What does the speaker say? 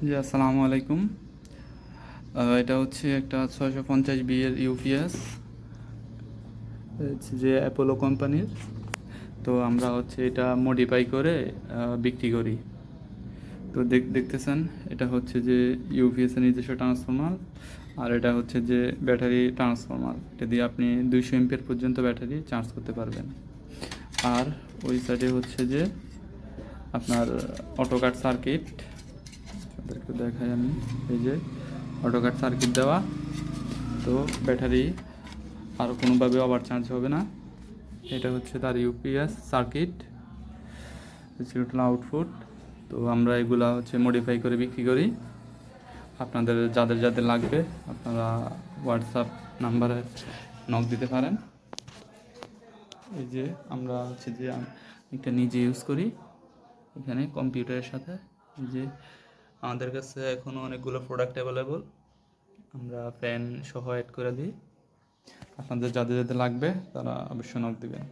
জি, আসসালামু আলাইকুম। এটা হচ্ছে একটা 650 এর ইউপিএস, হচ্ছে যে অ্যাপোলো কোম্পানির। তো আমরা হচ্ছে এটা মডিফাই করে বিক্রি করি। তো দেখতেছেন, এটা হচ্ছে যে ইউপিএস এর নিজস্ব ট্রান্সফরমার, আর এটা হচ্ছে যে ব্যাটারি ট্রান্সফরমার। এটা দিয়ে আপনি 200 এমপিয়ার পর্যন্ত ব্যাটারি চার্জ করতে পারবেন। আর ওই সাইডে হচ্ছে যে আপনার অটোকাট সার্কিট, আপনাদেরকে দেখাই আমি। এই যে অটোকাট সার্কিট দেওয়া, তো ব্যাটারি আর কোনোভাবে ওভার চার্জ হবে না। এটা হচ্ছে তার ইউপিএস সার্কিট, টোটাল আউটপুট। তো আমরা এগুলা হচ্ছে মডিফাই করে বিক্রি করি। আপনাদের যাদের যাদের লাগবে আপনারা হোয়াটসঅ্যাপ নাম্বারে নক দিতে পারেন। এই যে আমরা হচ্ছে যে একটা নিজে ইউজ করি এখানে কম্পিউটারের সাথে। এই যে আমাদের কাছে এখনও অনেকগুলো প্রোডাক্ট অ্যাভেলেবল, আমরা ফ্যান সহ অ্যাড করে দিই। আপনাদের যাদের যাদের লাগবে তারা অবশ্যই নক দিবেন।